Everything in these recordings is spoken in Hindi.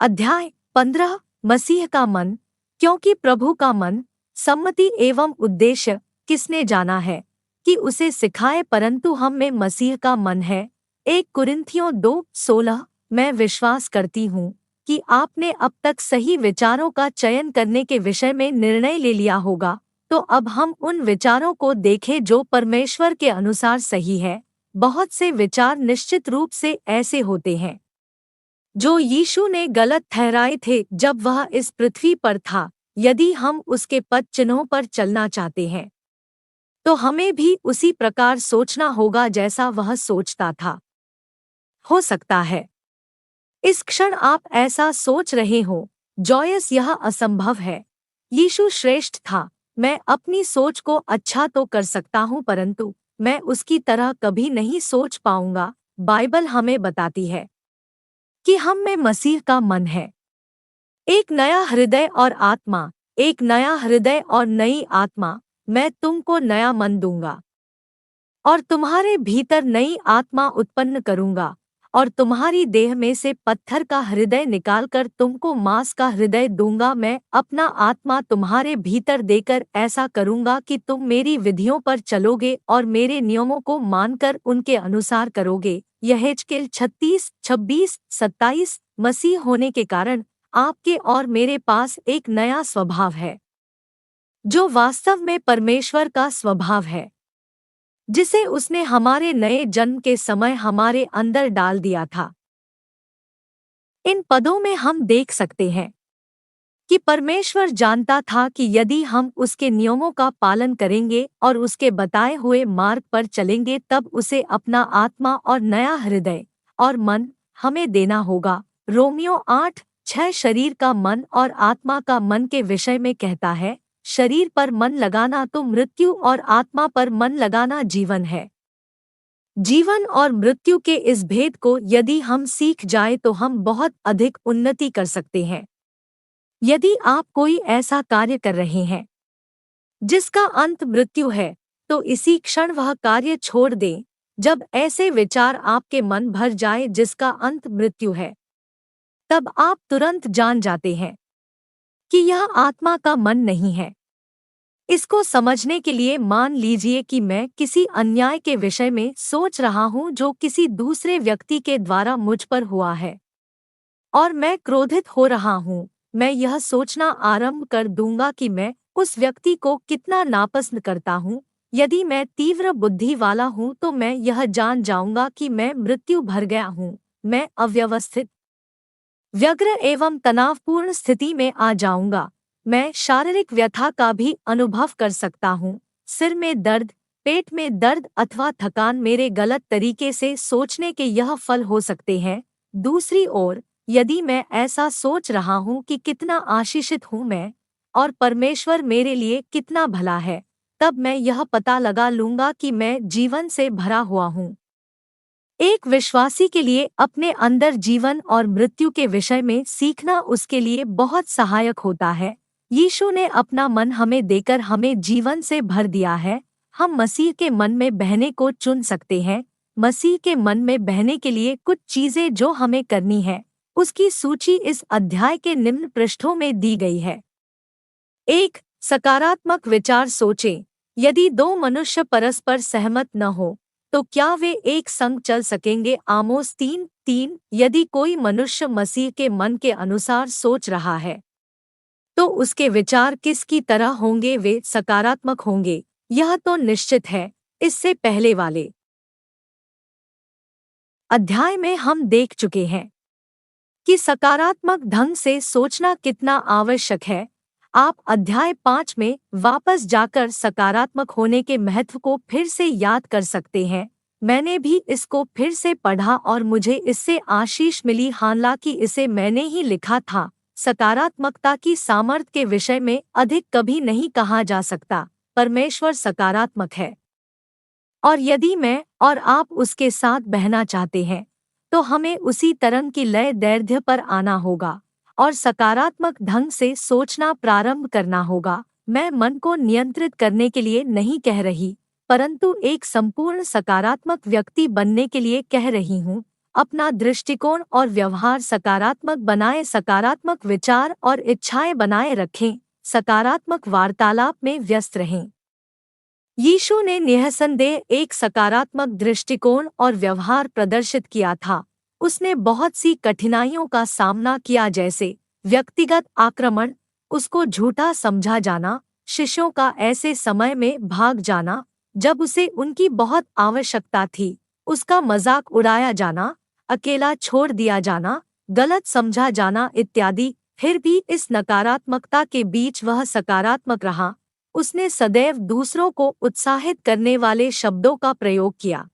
अध्याय 15 मसीह का मन। क्योंकि प्रभु का मन, सम्मति एवं उद्देश्य किसने जाना है कि उसे सिखाए, परंतु हम में मसीह का मन है। 1 कुरिन्थियों 2:16। मैं विश्वास करती हूँ कि आपने अब तक सही विचारों का चयन करने के विषय में निर्णय ले लिया होगा। तो अब हम उन विचारों को देखें जो परमेश्वर के अनुसार सही है। बहुत से विचार निश्चित रूप से ऐसे होते हैं जो यीशु ने गलत ठहराए थे जब वह इस पृथ्वी पर था। यदि हम उसके पद चिन्हों पर चलना चाहते हैं तो हमें भी उसी प्रकार सोचना होगा जैसा वह सोचता था। हो सकता है इस क्षण आप ऐसा सोच रहे हो, जॉयस, यह असंभव है। यीशु श्रेष्ठ था। मैं अपनी सोच को अच्छा तो कर सकता हूँ, परंतु मैं उसकी तरह कभी नहीं सोच पाऊंगा। बाइबल हमें बताती है कि हम में मसीह का मन है। एक नया हृदय और आत्मा, एक नया हृदय और नई आत्मा। मैं तुमको नया मन दूंगा और तुम्हारे भीतर नई आत्मा उत्पन्न करूंगा, और तुम्हारी देह में से पत्थर का हृदय निकालकर तुमको मांस का हृदय दूंगा। मैं अपना आत्मा तुम्हारे भीतर देकर ऐसा करूंगा कि तुम मेरी विधियों पर चलोगे और मेरे नियमों को मानकर उनके अनुसार करोगे। यहेजकेल 36:26-27। मसीह होने के कारण आपके और मेरे पास एक नया स्वभाव है जो वास्तव में परमेश्वर का स्वभाव है, जिसे उसने हमारे नए जन्म के समय हमारे अंदर डाल दिया था। इन पदों में हम देख सकते हैं कि परमेश्वर जानता था कि यदि हम उसके नियमों का पालन करेंगे और उसके बताए हुए मार्ग पर चलेंगे, तब उसे अपना आत्मा और नया हृदय और मन हमें देना होगा। रोमियो 8:6 शरीर का मन और आत्मा का मन के विषय में कहता है, शरीर पर मन लगाना तो मृत्यु और आत्मा पर मन लगाना जीवन है। जीवन और मृत्यु के इस भेद को यदि हम सीख जाए तो हम बहुत अधिक उन्नति कर सकते हैं। यदि आप कोई ऐसा कार्य कर रहे हैं जिसका अंत मृत्यु है, तो इसी क्षण वह कार्य छोड़ दें। जब ऐसे विचार आपके मन भर जाए जिसका अंत मृत्यु है, तब आप तुरंत जान जाते हैं कि यह आत्मा का मन नहीं है। इसको समझने के लिए मान लीजिए कि मैं किसी अन्याय के विषय में सोच रहा हूं जो किसी दूसरे व्यक्ति के द्वारा मुझ पर हुआ है, और मैं क्रोधित हो रहा हूं। मैं यह सोचना आरंभ कर दूंगा कि मैं उस व्यक्ति को कितना नापसंद करता हूं। यदि मैं तीव्र बुद्धि वाला हूं तो मैं यह जान जाऊंगा कि मैं मृत्यु भर गया हूं। मैं अव्यवस्थित, व्यग्र एवं तनावपूर्ण स्थिति में आ जाऊंगा। मैं शारीरिक व्यथा का भी अनुभव कर सकता हूँ। सिर में दर्द, पेट में दर्द अथवा थकान मेरे गलत तरीके से सोचने के यह फल हो सकते हैं। दूसरी ओर, यदि मैं ऐसा सोच रहा हूँ कि कितना आशीषित हूँ मैं और परमेश्वर मेरे लिए कितना भला है, तब मैं यह पता लगा लूंगा कि मैं जीवन से भरा हुआ हूँ। एक विश्वासी के लिए अपने अंदर जीवन और मृत्यु के विषय में सीखना उसके लिए बहुत सहायक होता है। यीशु ने अपना मन हमें देकर हमें जीवन से भर दिया है। हम मसीह के मन में बहने को चुन सकते हैं। मसीह के मन में बहने के लिए कुछ चीजें जो हमें करनी है, उसकी सूची इस अध्याय के निम्न पृष्ठों में दी गई है। 1. सकारात्मक विचार सोचें। यदि 2 मनुष्य परस्पर सहमत न हो तो क्या वे एक संग चल सकेंगे? आमोस 3:3। यदि कोई मनुष्य मसीह के मन के अनुसार सोच रहा है तो उसके विचार किसकी तरह होंगे? वे सकारात्मक होंगे, यह तो निश्चित है। इससे पहले वाले अध्याय में हम देख चुके हैं कि सकारात्मक ढंग से सोचना कितना आवश्यक है। आप अध्याय 5 में वापस जाकर सकारात्मक होने के महत्व को फिर से याद कर सकते हैं। मैंने भी इसको फिर से पढ़ा और मुझे इससे आशीष मिली, हालांकि इसे मैंने ही लिखा था। सकारात्मकता की सामर्थ्य के विषय में अधिक कभी नहीं कहा जा सकता। परमेश्वर सकारात्मक है, और यदि मैं और आप उसके साथ बहना चाहते हैं तो हमें उसी तरंग की लय दैर्ध्य पर आना होगा और सकारात्मक ढंग से सोचना प्रारंभ करना होगा। मैं मन को नियंत्रित करने के लिए नहीं कह रही, परंतु एक संपूर्ण सकारात्मक व्यक्ति बनने के लिए कह रही हूँ। अपना दृष्टिकोण और व्यवहार सकारात्मक बनाएं, सकारात्मक विचार और इच्छाएं बनाए रखें, सकारात्मक वार्तालाप में व्यस्त रहें। यीशु ने निःसंदेह एक सकारात्मक दृष्टिकोण और व्यवहार प्रदर्शित किया था। उसने बहुत सी कठिनाइयों का सामना किया, जैसे व्यक्तिगत आक्रमण, उसको झूठा समझा जाना, शिष्यों का ऐसे समय में भाग जाना जब उसे उनकी बहुत आवश्यकता थी, उसका मजाक उड़ाया जाना, अकेला छोड़ दिया जाना, गलत समझा जाना इत्यादि। फिर भी इस नकारात्मकता के बीच वह सकारात्मक रहा। उसने सदैव दूसरों को उत्साहित करने वाले शब्दों का प्रयोग किया।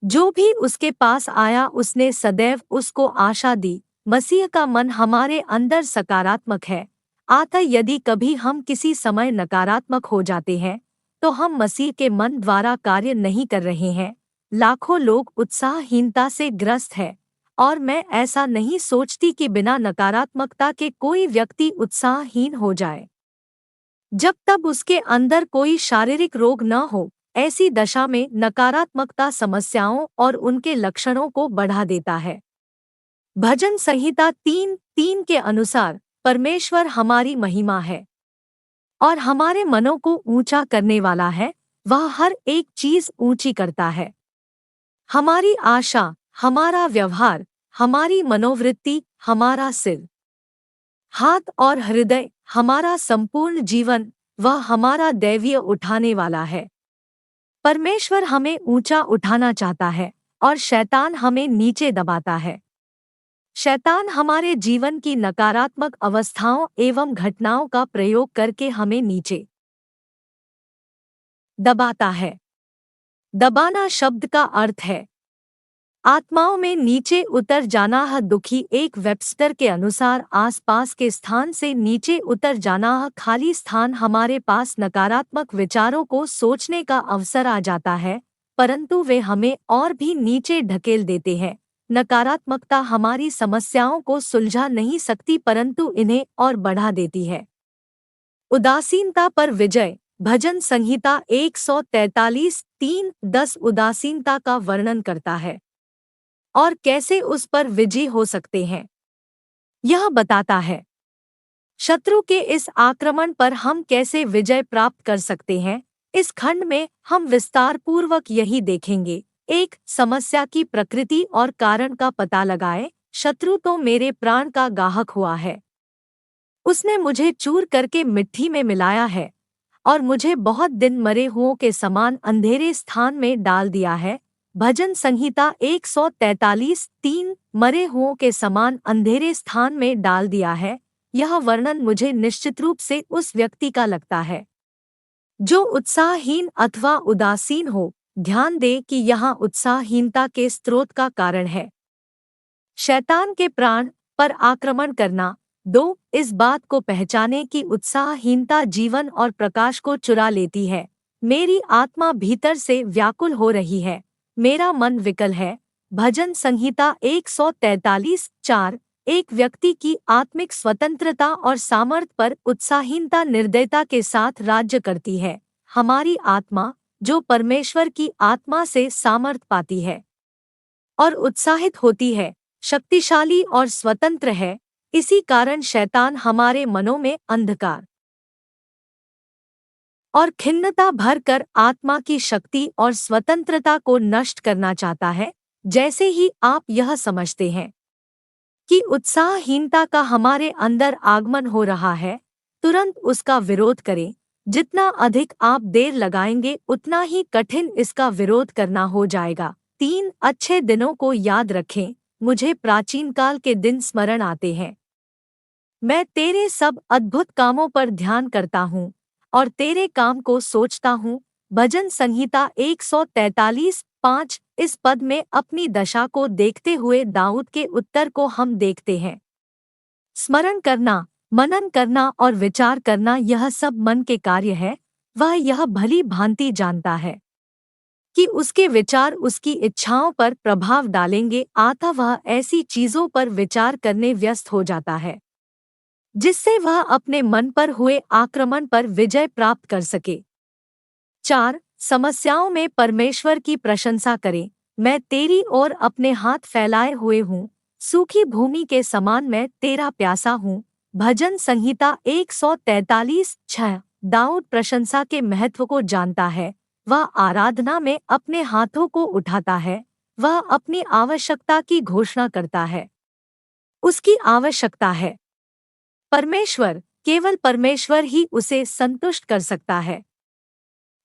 जो भी उसके पास आया उसने सदैव उसको आशा दी। मसीह का मन हमारे अंदर सकारात्मक है। अतः यदि कभी हम किसी समय नकारात्मक हो जाते हैं तो हम मसीह के मन द्वारा कार्य नहीं कर रहे हैं। लाखों लोग उत्साहहीनता से ग्रस्त है, और मैं ऐसा नहीं सोचती कि बिना नकारात्मकता के कोई व्यक्ति उत्साहहीन हो जाए। जब तक उसके अंदर कोई शारीरिक रोग न हो, ऐसी दशा में नकारात्मकता समस्याओं और उनके लक्षणों को बढ़ा देता है। भजन संहिता 3:3 के अनुसार परमेश्वर हमारी महिमा है और हमारे मनों को ऊंचा करने वाला है। वह हर एक चीज ऊंची करता है। हमारी आशा, हमारा व्यवहार, हमारी मनोवृत्ति, हमारा सिर, हाथ और हृदय, हमारा संपूर्ण जीवन, वह हमारा दैवीय उठाने वाला है। परमेश्वर हमें ऊंचा उठाना चाहता है और शैतान हमें नीचे दबाता है। शैतान हमारे जीवन की नकारात्मक अवस्थाओं एवं घटनाओं का प्रयोग करके हमें नीचे दबाता है। दबाना शब्द का अर्थ है आत्माओं में नीचे उतर जाना है। दुखी एक वेबस्टर के अनुसार आसपास के स्थान से नीचे उतर जाना है। खाली स्थान हमारे पास नकारात्मक विचारों को सोचने का अवसर आ जाता है, परंतु वे हमें और भी नीचे ढकेल देते हैं। नकारात्मकता हमारी समस्याओं को सुलझा नहीं सकती, परंतु इन्हें और बढ़ा देती है। उदासीनता पर विजय। भजन संहिता 143:3-10 उदासीनता का वर्णन करता है और कैसे उस पर विजयी हो सकते हैं, यह बताता है। शत्रु के इस आक्रमण पर हम कैसे विजय प्राप्त कर सकते हैं, इस खंड में हम विस्तार पूर्वक यही देखेंगे। एक, समस्या की प्रकृति और कारण का पता लगाएं। शत्रु तो मेरे प्राण का गाहक हुआ है। उसने मुझे चूर करके मिट्टी में मिलाया है और मुझे बहुत दिन मरे हुओं के समान अंधेरे स्थान में डाल दिया है। भजन संहिता 143:3 मरे हुओं के समान अंधेरे स्थान में डाल दिया है। यह वर्णन मुझे निश्चित रूप से उस व्यक्ति का लगता है जो उत्साहहीन अथवा उदासीन हो। ध्यान दें कि यहाँ उत्साहहीनता के स्रोत का कारण है शैतान के प्राण पर आक्रमण करना। 2, इस बात को पहचानें कि उत्साहहीनता जीवन और प्रकाश को चुरा लेती है। मेरी आत्मा भीतर से व्याकुल हो रही है, मेरा मन विकल है। भजन संहिता 143:4 एक व्यक्ति की आत्मिक स्वतंत्रता और सामर्थ्य पर उत्साहहीनता निर्दयता के साथ राज्य करती है। हमारी आत्मा, जो परमेश्वर की आत्मा से सामर्थ्य पाती है और उत्साहित होती है, शक्तिशाली और स्वतंत्र है। इसी कारण शैतान हमारे मनों में अंधकार और खिन्नता भरकर आत्मा की शक्ति और स्वतंत्रता को नष्ट करना चाहता है। जैसे ही आप यह समझते हैं कि उत्साहहीनता का हमारे अंदर आगमन हो रहा है, तुरंत उसका विरोध करें। जितना अधिक आप देर लगाएंगे उतना ही कठिन इसका विरोध करना हो जाएगा। 3, अच्छे दिनों को याद रखें। मुझे प्राचीन काल के दिन स्मरण आते हैं। मैं तेरे सब अद्भुत कामों पर ध्यान करता हूँ और तेरे काम को सोचता हूँ। भजन संहिता 143:5 इस पद में अपनी दशा को देखते हुए दाऊद के उत्तर को हम देखते हैं। स्मरण करना, मनन करना और विचार करना, यह सब मन के कार्य है। वह यह भली भांति जानता है कि उसके विचार उसकी इच्छाओं पर प्रभाव डालेंगे, अतः वह ऐसी चीजों पर विचार करने व्यस्त हो जाता है जिससे वह अपने मन पर हुए आक्रमण पर विजय प्राप्त कर सके। 4, समस्याओं में परमेश्वर की प्रशंसा करें। मैं तेरी ओर अपने हाथ फैलाए हुए हूँ, सूखी भूमि के समान मैं तेरा प्यासा हूँ। भजन संहिता 143:6। दाऊद प्रशंसा के महत्व को जानता है। वह आराधना में अपने हाथों को उठाता है। वह अपनी आवश्यकता की घोषणा करता है। उसकी आवश्यकता है परमेश्वर, केवल परमेश्वर ही उसे संतुष्ट कर सकता है।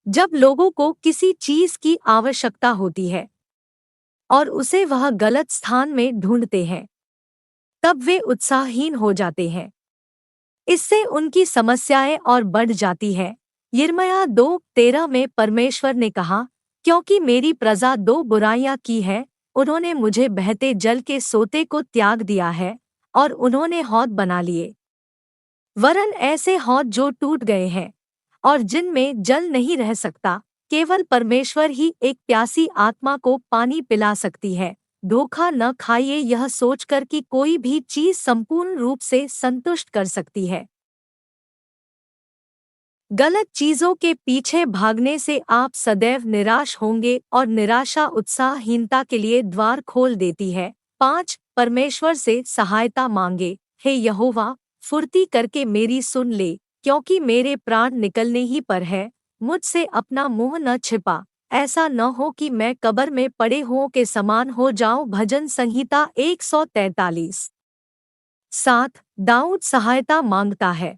जब लोगों को किसी चीज की आवश्यकता होती है और उसे वह गलत स्थान में ढूंढते हैं, तब वे उत्साहहीन हो जाते हैं। इससे उनकी समस्याएं और बढ़ जाती है। यिर्मयाह 2:13 में परमेश्वर ने कहा, क्योंकि मेरी प्रजा दो बुराइयां की है, उन्होंने मुझे बहते जल के सोते को त्याग दिया है और उन्होंने हौद बना लिए, वरन ऐसे हौद जो टूट गए हैं और जिनमें जल नहीं रह सकता। केवल परमेश्वर ही एक प्यासी आत्मा को पानी पिला सकती है। धोखा न खाइए यह सोचकर कि कोई भी चीज संपूर्ण रूप से संतुष्ट कर सकती है। गलत चीजों के पीछे भागने से आप सदैव निराश होंगे और निराशा उत्साहहीनता के लिए द्वार खोल देती है। 5. परमेश्वर से सहायता मांगे। हे यहोवा, फुर्ती करके मेरी सुन ले, क्योंकि मेरे प्राण निकलने ही पर है। मुझसे अपना मुंह न छिपा, ऐसा न हो कि मैं कब्र में पड़े हुओं के समान हो जाऊं। भजन संहिता 143:7। दाऊद सहायता मांगता है।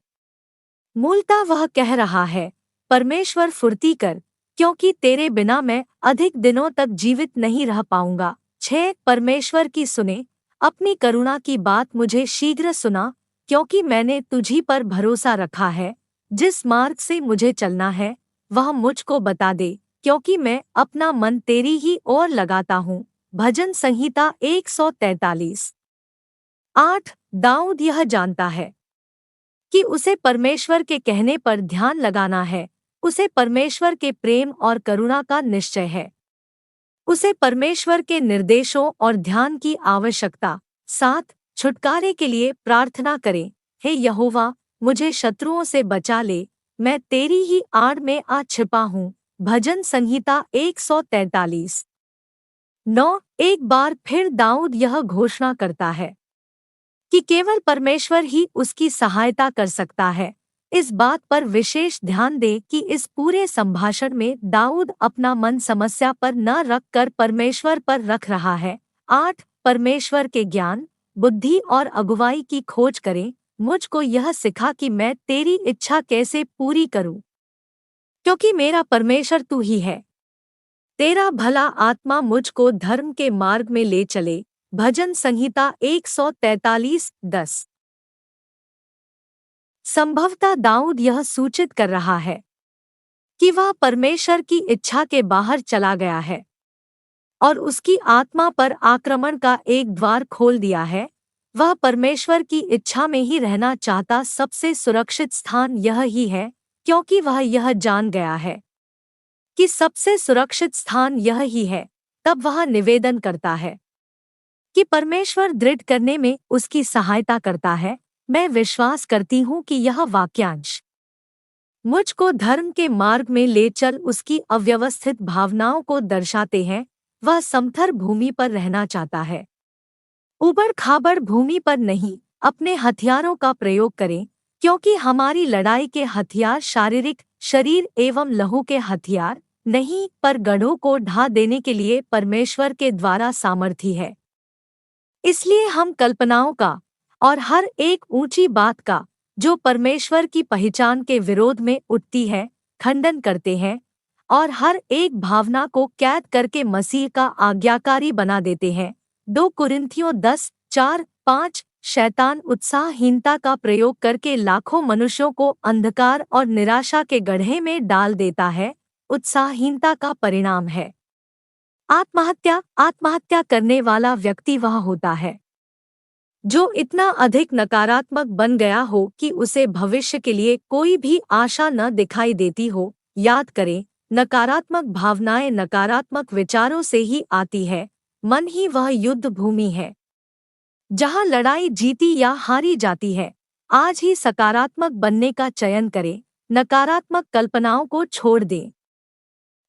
मूलतः वह कह रहा है, परमेश्वर फुर्ती कर, क्योंकि तेरे बिना मैं अधिक दिनों तक जीवित नहीं रह पाऊंगा। 6. परमेश्वर की सुने, अपनी करुणा की बात मुझे शीघ्र सुना, क्योंकि मैंने तुझी पर भरोसा रखा है। जिस मार्ग से मुझे चलना है वह मुझको बता दे, क्योंकि मैं अपना मन तेरी ही ओर लगाता हूँ। भजन संहिता 143:8। दाऊद यह जानता है कि उसे परमेश्वर के कहने पर ध्यान लगाना है। उसे परमेश्वर के प्रेम और करुणा का निश्चय है। उसे परमेश्वर के निर्देशों और ध्यान की आवश्यकता। 7. छुटकारे के लिए प्रार्थना करें। हे यहोवा, मुझे शत्रुओं से बचा ले, मैं तेरी ही आड़ में आ छिपा हूँ। भजन संहिता 143:9। एक बार फिर दाऊद यह घोषणा करता है कि केवल परमेश्वर ही उसकी सहायता कर सकता है। इस बात पर विशेष ध्यान दें कि इस पूरे संभाषण में दाऊद अपना मन समस्या पर न रख कर परमेश्वर पर रख रहा है। 8. परमेश्वर के ज्ञान, बुद्धि और अगुवाई की खोज करें। मुझको यह सिखा कि मैं तेरी इच्छा कैसे पूरी करूं, क्योंकि मेरा परमेश्वर तू ही है। तेरा भला आत्मा मुझको धर्म के मार्ग में ले चले। भजन संहिता 143:10। संभवतः दाऊद यह सूचित कर रहा है कि वह परमेश्वर की इच्छा के बाहर चला गया है और उसकी आत्मा पर आक्रमण का एक द्वार खोल दिया है। वह परमेश्वर की इच्छा में ही रहना चाहता। सबसे सुरक्षित स्थान यह ही है, क्योंकि वह यह जान गया है कि सबसे सुरक्षित स्थान यह ही है। तब वह निवेदन करता है कि परमेश्वर दृढ़ करने में उसकी सहायता करता है। मैं विश्वास करती हूँ कि यह वाक्यांश मुझको धर्म के मार्ग में ले चल उसकी अव्यवस्थित भावनाओं को दर्शाते हैं। वह समथर भूमि पर रहना चाहता है, ऊबड़ खाबड़ भूमि पर नहीं। अपने हथियारों का प्रयोग करें, क्योंकि हमारी लड़ाई के हथियार शारीरिक शरीर एवं लहू के हथियार नहीं, पर गढ़ों को ढा देने के लिए परमेश्वर के द्वारा सामर्थी है। इसलिए हम कल्पनाओं का और हर एक ऊंची बात का जो परमेश्वर की पहचान के विरोध में उठती है, खंडन करते हैं और हर एक भावना को कैद करके मसीह का आज्ञाकारी बना देते हैं। 2 कुरिन्थियों 10:4-5। शैतान उत्साहहीनता का प्रयोग करके लाखों मनुष्यों को अंधकार और निराशा के गड्ढे में डाल देता है। उत्साहहीनता का परिणाम है आत्महत्या। आत्महत्या करने वाला व्यक्ति वह होता है जो इतना अधिक नकारात्मक बन गया हो कि उसे भविष्य के लिए कोई भी आशा न दिखाई देती हो। याद करें, नकारात्मक भावनाएं नकारात्मक विचारों से ही आती है। मन ही वह युद्ध भूमि है जहां लड़ाई जीती या हारी जाती है। आज ही सकारात्मक बनने का चयन करें, नकारात्मक कल्पनाओं को छोड़ दें।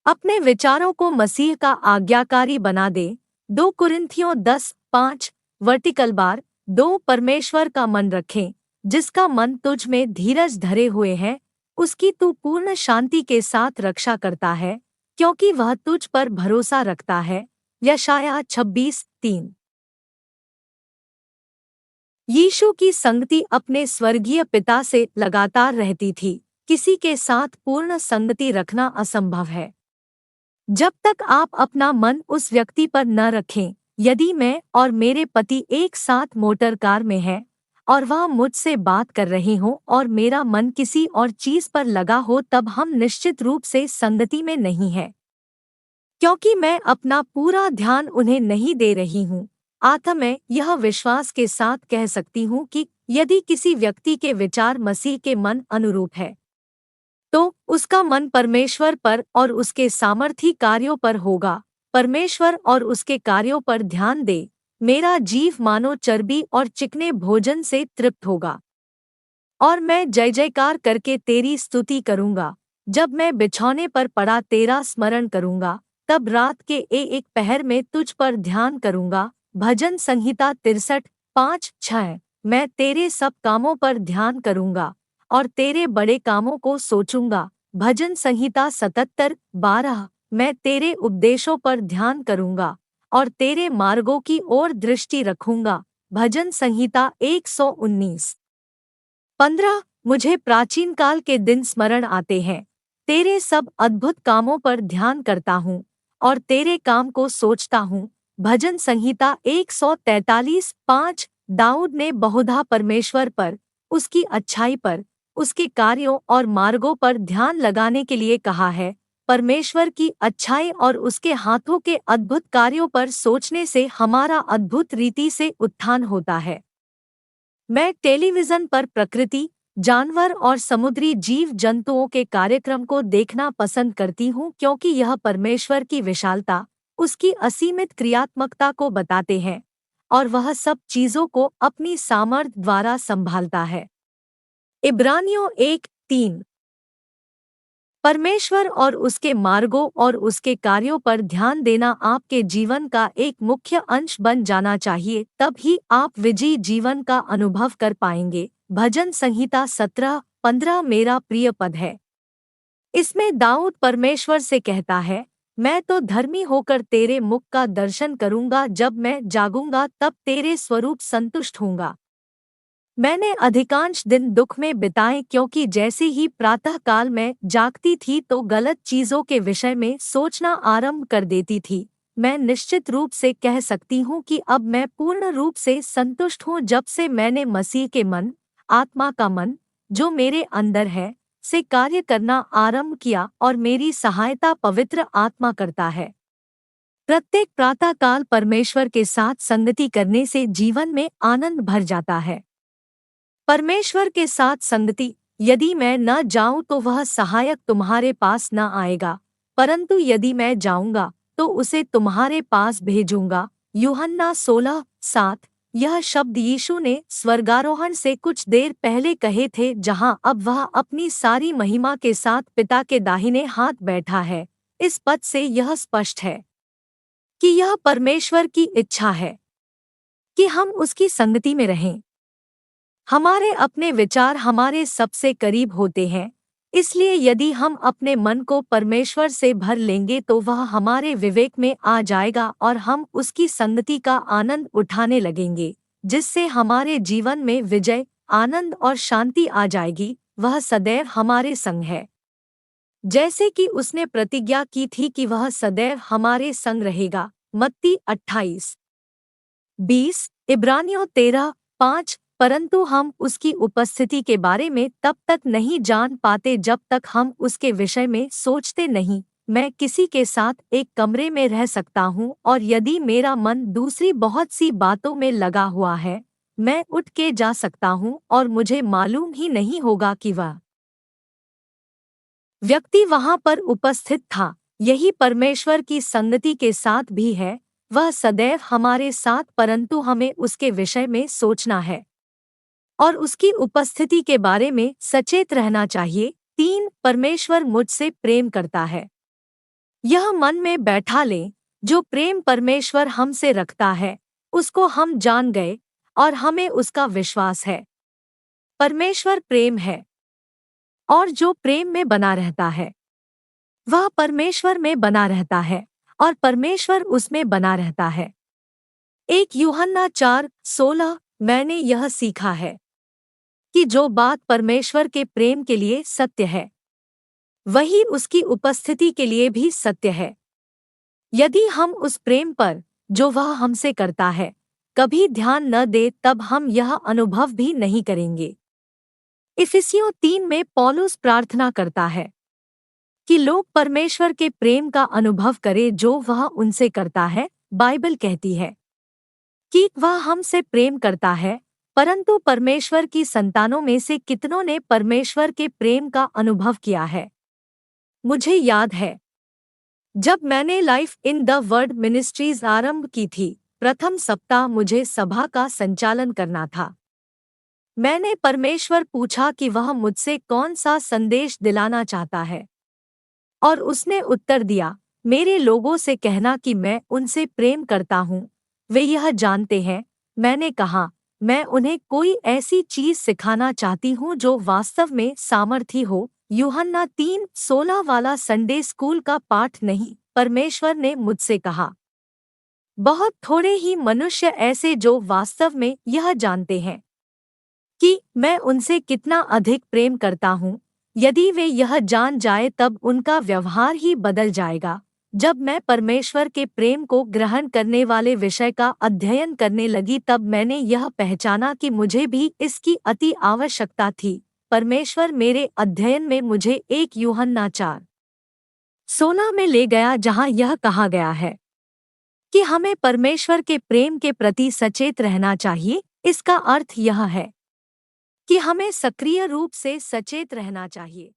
अपने विचारों को मसीह का आज्ञाकारी बना दे। 2 कुरिन्थियों 10:5 वर्टिकल बार 2 परमेश्वर का मन रखें, जिसका मन तुझ में धीरज धरे हुए है, उसकी तू पूर्ण शांति के साथ रक्षा करता है, क्योंकि वह तुझ पर भरोसा रखता है। यशायाह 26:3। यीशु की संगति अपने स्वर्गीय पिता से लगातार रहती थी। किसी के साथ पूर्ण संगति रखना असंभव है जब तक आप अपना मन उस व्यक्ति पर न रखें। यदि मैं और मेरे पति एक साथ मोटर कार में हैं और वह मुझसे बात कर रहे हों और मेरा मन किसी और चीज पर लगा हो, तब हम निश्चित रूप से संगति में नहीं हैं, क्योंकि मैं अपना पूरा ध्यान उन्हें नहीं दे रही हूँ। अतः मैं यह विश्वास के साथ कह सकती हूँ कि यदि किसी व्यक्ति के विचार मसीह के मन अनुरूप है, तो उसका मन परमेश्वर पर और उसके सामर्थी कार्यों पर होगा। परमेश्वर और उसके कार्यों पर ध्यान दे। मेरा जीव मानो चर्बी और चिकने भोजन से तृप्त होगा, और मैं जय जयकार करके तेरी स्तुति करूँगा। जब मैं बिछौने पर पड़ा तेरा स्मरण करूँगा, तब रात के एक पहर में तुझ पर ध्यान करूँगा। भजन संहिता 63:5-6। मैं तेरे सब कामों पर ध्यान करूँगा और तेरे बड़े कामों को सोचूंगा। भजन संहिता 77:12। मैं तेरे उपदेशों पर ध्यान करूँगा और तेरे मार्गों की ओर दृष्टि रखूँगा। भजन संहिता 119:15। मुझे प्राचीन काल के दिन स्मरण आते हैं। तेरे सब अद्भुत कामों पर ध्यान करता हूँ और तेरे काम को सोचता हूँ। भजन संहिता 143:5। दाऊद ने बहुधा परमेश्वर पर, उसकी अच्छाई पर, उसके कार्यों और मार्गों पर ध्यान लगाने के लिए कहा है। परमेश्वर की अच्छाई और उसके हाथों के अद्भुत कार्यों पर सोचने से हमारा अद्भुत रीति से उत्थान होता है। मैं टेलीविजन पर प्रकृति, जानवर और समुद्री जीव जंतुओं के कार्यक्रम को देखना पसंद करती हूँ, क्योंकि यह परमेश्वर की विशालता, उसकी असीमित क्रियात्मकता को बताते हैं और वह सब चीजों को अपनी सामर्थ्य द्वारा संभालता है। इब्रानियों 1:3। परमेश्वर और उसके मार्गों और उसके कार्यों पर ध्यान देना आपके जीवन का एक मुख्य अंश बन जाना चाहिए, तब ही आप विजयी जीवन का अनुभव कर पाएंगे। भजन संहिता 17:15 मेरा प्रिय पद है। इसमें दाऊद परमेश्वर से कहता है, मैं तो धर्मी होकर तेरे मुख का दर्शन करूंगा। जब मैं जागूंगा तब तेरे स्वरूप संतुष्ट होऊंगा। मैंने अधिकांश दिन दुख में बिताए, क्योंकि जैसे ही प्रातः काल में जागती थी तो गलत चीजों के विषय में सोचना आरंभ कर देती थी। मैं निश्चित रूप से कह सकती हूँ कि अब मैं पूर्ण रूप से संतुष्ट हूँ जब से मैंने मसीह के मन, आत्मा का मन, जो मेरे अंदर है, से कार्य करना आरंभ किया और मेरी सहायता पवित्र आत्मा करता है। प्रत्येक प्रातः काल परमेश्वर के साथ संगति करने से जीवन में आनंद भर जाता है। परमेश्वर के साथ संगति, यदि मैं न जाऊं तो वह सहायक तुम्हारे पास न आएगा, परंतु यदि मैं जाऊंगा तो उसे तुम्हारे पास भेजूंगा। यूहन्ना 16:7। यह शब्द यीशु ने स्वर्गारोहण से कुछ देर पहले कहे थे, जहां अब वह अपनी सारी महिमा के साथ पिता के दाहिने हाथ बैठा है। इस पद से यह स्पष्ट है कि यह परमेश्वर की इच्छा है कि हम उसकी संगति में रहें। हमारे अपने विचार हमारे सबसे करीब होते हैं, इसलिए यदि हम अपने मन को परमेश्वर से भर लेंगे तो वह हमारे विवेक में आ जाएगा और हम उसकी संगति का आनंद उठाने लगेंगे, जिससे हमारे जीवन में विजय, आनंद और शांति आ जाएगी। वह सदैव हमारे संग है, जैसे कि उसने प्रतिज्ञा की थी कि वह सदैव हमारे संग रहेगा। मत्ती 28:20। इब्रानियों 13:5। परंतु हम उसकी उपस्थिति के बारे में तब तक नहीं जान पाते जब तक हम उसके विषय में सोचते नहीं। मैं किसी के साथ एक कमरे में रह सकता हूँ, और यदि मेरा मन दूसरी बहुत सी बातों में लगा हुआ है, मैं उठ के जा सकता हूँ और मुझे मालूम ही नहीं होगा कि वह व्यक्ति वहां पर उपस्थित था। यही परमेश्वर की संगति के साथ भी है। वह सदैव हमारे साथ, परंतु हमें उसके विषय में सोचना है और उसकी उपस्थिति के बारे में सचेत रहना चाहिए। 3 परमेश्वर मुझसे प्रेम करता है। यह मन में बैठा लें, जो प्रेम परमेश्वर हमसे रखता है उसको हम जान गए और हमें उसका विश्वास है। परमेश्वर प्रेम है और जो प्रेम में बना रहता है वह परमेश्वर में बना रहता है और परमेश्वर उसमें बना रहता है। 1 यूहन्ना 4:16। मैंने यह सीखा है कि जो बात परमेश्वर के प्रेम के लिए सत्य है वही उसकी उपस्थिति के लिए भी सत्य है। यदि हम उस प्रेम पर जो वह हमसे करता है कभी ध्यान न दे तब हम यह अनुभव भी नहीं करेंगे। इफिसियों 3 में पौलुस प्रार्थना करता है कि लोग परमेश्वर के प्रेम का अनुभव करें जो वह उनसे करता है। बाइबल कहती है कि वह हमसे प्रेम करता है, परंतु परमेश्वर की संतानों में से कितनों ने परमेश्वर के प्रेम का अनुभव किया है। मुझे याद है जब मैंने life in the word ministries आरंभ की थी, प्रथम सप्ताह मुझे सभा का संचालन करना था। मैंने परमेश्वर पूछा कि वह मुझसे कौन सा संदेश दिलाना चाहता है और उसने उत्तर दिया, मेरे लोगों से कहना कि मैं उनसे प्रेम करता हूँ, वे यह जानते हैं। मैंने कहा, मैं उन्हें कोई ऐसी चीज सिखाना चाहती हूँ जो वास्तव में सामर्थी हो। यूहन्ना 3:16 वाला संडे स्कूल का पाठ नहीं। परमेश्वर ने मुझसे कहा, बहुत थोड़े ही मनुष्य ऐसे जो वास्तव में यह जानते हैं कि मैं उनसे कितना अधिक प्रेम करता हूँ। यदि वे यह जान जाए तब उनका व्यवहार ही बदल जाएगा। जब मैं परमेश्वर के प्रेम को ग्रहण करने वाले विषय का अध्ययन करने लगी तब मैंने यह पहचाना कि मुझे भी इसकी अति आवश्यकता थी। परमेश्वर मेरे अध्ययन में मुझे 1 यूहन्ना 4:16 में ले गया जहाँ यह कहा गया है कि हमें परमेश्वर के प्रेम के प्रति सचेत रहना चाहिए। इसका अर्थ यह है कि हमें सक्रिय रूप से सचेत रहना चाहिए।